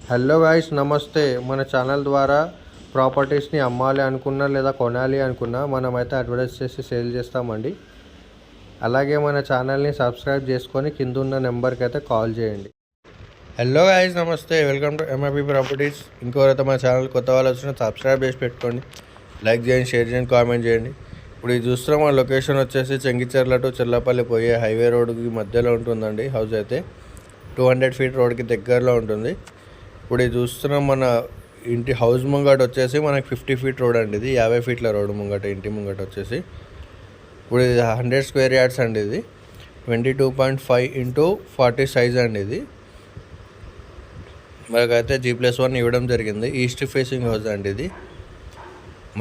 Hello guys, నమస్తే. మన channel ద్వారా ప్రాపర్టీస్ని అమ్మాలి అనుకున్నా లేదా కొనాలి అనుకున్నా మనమైతే అడ్వర్టైజ్ చేసి సేల్ చేస్తామండి. అలాగే మన ఛానల్ని సబ్స్క్రైబ్ చేసుకొని కింద ఉన్న నెంబర్కి అయితే కాల్ చేయండి. హలో గైస్, నమస్తే. Welcome to MIP properties. ఇంకోరైతే మన ఛానల్ కొత్త వాళ్ళు వచ్చినా సబ్స్క్రైబ్ చేసి పెట్టుకోండి. లైక్ చేయండి, షేర్ చేయండి, కామెంట్ చేయండి. ఇప్పుడు ఇది చూస్తున్నాం, మన లొకేషన్ వచ్చేసి చెంగిచెర్ల టు చెల్లపల్లి పోయే హైవే రోడ్డుకి మధ్యలో ఉంటుందండి. హౌస్ అయితే 200 ఫీట్ రోడ్కి దగ్గరలో ఉంటుంది. ఇప్పుడు ఇది చూస్తున్నాం, మన ఇంటి హౌస్ ముంగట వచ్చేసి మనకి 50 ఫీట్ రోడ్ అండి. ఇది 50 ఫీట్ల రోడ్ ముంగట, ఇంటి ముంగట వచ్చేసి. ఇప్పుడు ఇది 100 స్క్వేర్ యార్డ్స్ అండి. ఇది 22.5 x 40 సైజ్ అండి. ఇది మనకైతే G+1 ఇవ్వడం జరిగింది. ఈస్ట్ ఫేసింగ్ హౌస్ అండి. ఇది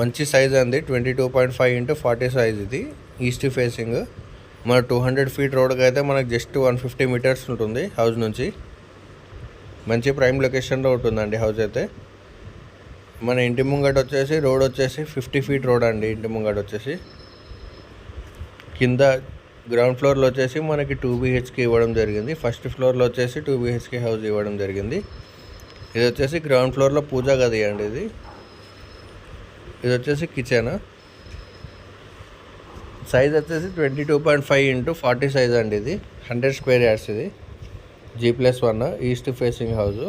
మంచి సైజ్ అండి. 22.5 x 40 సైజ్. ఇది ఈస్ట్ ఫేసింగ్. మన 200 ఫీట్ రోడ్కి అయితే మనకు జస్ట్ 150 మీటర్స్ ఉంటుంది హౌస్ నుంచి. మంచి ప్రైమ్ లొకేషన్లో ఉంటుందండి హౌస్ అయితే. మన ఇంటి ముంగట వచ్చేసి రోడ్ వచ్చేసి 50 ఫీట్ రోడ్ అండి. ఇంటి ముంగట వచ్చేసి కింద గ్రౌండ్ ఫ్లోర్లో వచ్చేసి మనకి 2 BHK ఇవ్వడం జరిగింది. ఫస్ట్ ఫ్లోర్లో వచ్చేసి 2 BHK హౌస్ ఇవ్వడం జరిగింది. ఇది వచ్చేసి గ్రౌండ్ ఫ్లోర్లో పూజా గది అండి. ఇది వచ్చేసి కిచెన్. సైజ్ వచ్చేసి 22.5 x 40 సైజ్ అండి. ఇది 100 స్క్వేర్ యార్డ్స్. ఇది G+1 ఈస్ట్ ఫేసింగ్ హౌస్.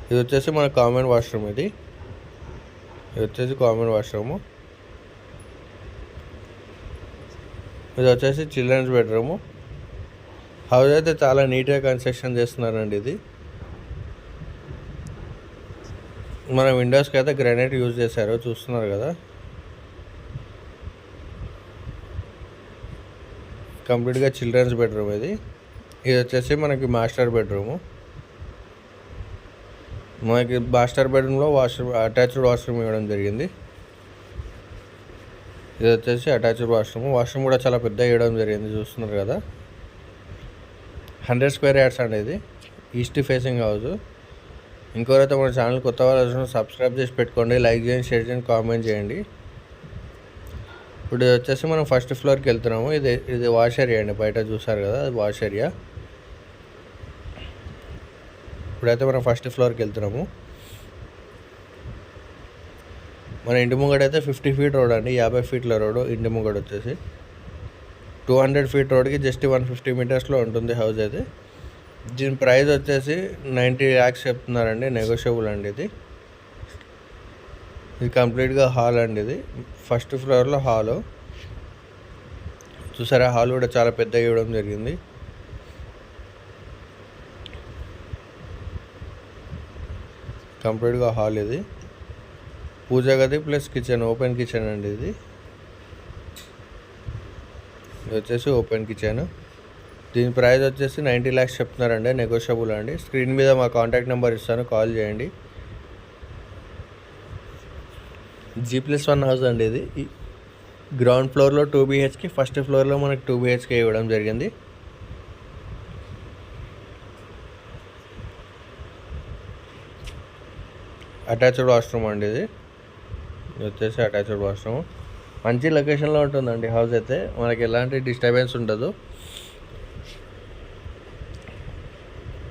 ఇది వచ్చేసి మన కామన్ వాష్రూమ్. ఇది వచ్చేసి కామన్ వాష్రూము. ఇది వచ్చేసి చిల్డ్రన్స్ బెడ్రూము. హౌస్ అయితే చాలా నీట్గా కన్స్ట్రక్షన్ చేస్తున్నారండి. ఇది మన విండోస్కి అయితే గ్రానైట్ యూజ్ చేశారు, చూస్తున్నారు కదా. కంప్లీట్గా చిల్డ్రన్స్ బెడ్రూమ్. ఇది వచ్చేసి మనకి మాస్టర్ బెడ్రూము. మనకి మాస్టర్ బెడ్రూమ్లో వాష్రూమ్, అటాచ్డ్ వాష్రూమ్ ఇవ్వడం జరిగింది. ఇది వచ్చేసి అటాచ్డ్ వాష్రూమ్. వాష్రూమ్ కూడా చాలా పెద్ద ఇవ్వడం జరిగింది, చూస్తున్నారు కదా. 100 స్క్వేర్ యార్డ్స్ అండి. ఇది ఈస్ట్ ఫేసింగ్ హౌస్. ఇంకోరైతే మన ఛానల్ కొత్త వాళ్ళు సబ్స్క్రైబ్ చేసి పెట్టుకోండి. లైక్ చేయండి, షేర్ చేయండి, కామెంట్ చేయండి. ఇప్పుడు ఇది వచ్చేసి మనం ఫస్ట్ ఫ్లోర్కి వెళ్తున్నాము. ఇది వాష్ ఏరియా అండి. బయట చూసారు కదా, అది వాష్ ఏరియా. ఇప్పుడైతే మనం ఫస్ట్ ఫ్లోర్కి వెళ్తున్నాము. మన ఇంటి ముంగడ అయితే 50 ఫీట్ రోడ్ అండి. 50 ఫీట్ల రోడ్ ఇంటి ముంగడ వచ్చేసి. 200 ఫీట్ రోడ్కి జస్ట్ 150 మీటర్స్లో ఉంటుంది హౌస్ అయితే. దీని ప్రైస్ వచ్చేసి 90 lakhs చెప్తున్నారండి. నెగోషియబుల్ అండి. ఇది కంప్లీట్గా హాల్ అండి. ఇది ఫస్ట్ ఫ్లోర్లో హాలు. చూసారా, హాల్ కూడా చాలా పెద్దగా ఇవ్వడం జరిగింది. కంప్లీట్గా హాల్. ఇది పూజా గది ప్లస్ కిచెన్, ఓపెన్ కిచెన్ అండి. ఇది వచ్చేసి ఓపెన్ కిచెన్. దీని ప్రైస్ వచ్చేసి 90 lakhs చెప్తున్నారండి. నెగోషియబుల్ అండి. స్క్రీన్ మీద మా కాంటాక్ట్ నెంబర్ ఇస్తాను, కాల్ చేయండి. G+1 హౌస్ అండి. ఇది గ్రౌండ్ ఫ్లోర్లో 2 BHK, ఫస్ట్ ఫ్లోర్లో మనకి 2 BHK ఇవ్వడం జరిగింది. అటాచ్డ్ వాష్రూమ్ అండి. ఇది వచ్చేసి అటాచ్డ్ వాష్రూమ్. మంచి లొకేషన్లో ఉంటుందండి హౌస్ అయితే. మనకి ఎలాంటి డిస్టర్బెన్స్ ఉండదు.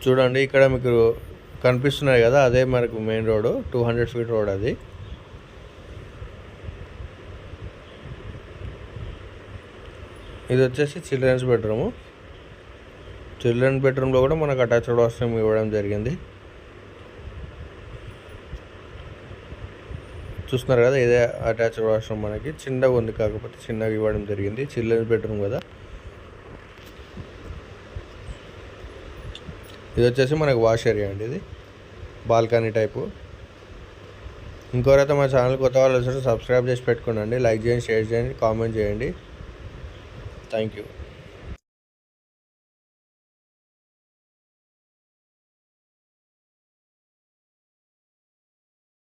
చూడండి, ఇక్కడ మీకు కనిపిస్తున్నాయి కదా, అదే మనకు మెయిన్ రోడ్, 200 ఫీట్ రోడ్. అది ఇది వచ్చేసి చిల్డ్రన్స్ బెడ్రూము. చిల్డ్రన్స్ బెడ్రూమ్లో కూడా మనకు అటాచ్డ్ వాష్రూమ్ ఇవ్వడం జరిగింది. చూస్తున్నారు కదా, ఇదే అటాచ్డ్ వాష్రూమ్. మనకి చిన్నగా ఉంది, కాకపోతే చిన్నగా ఇవ్వడం జరిగింది. చిల్డ్రన్స్ బెడ్రూమ్ కదా. ఇది వచ్చేసి మనకు వాష్ ఏరియా అండి. ఇది బాల్కనీ టైపు. ఇంకోరైతే మా ఛానల్ కొత్త వాళ్ళు సబ్స్క్రైబ్ చేసి పెట్టుకోండి. లైక్ చేయండి, షేర్ చేయండి, కామెంట్ చేయండి. Thank you.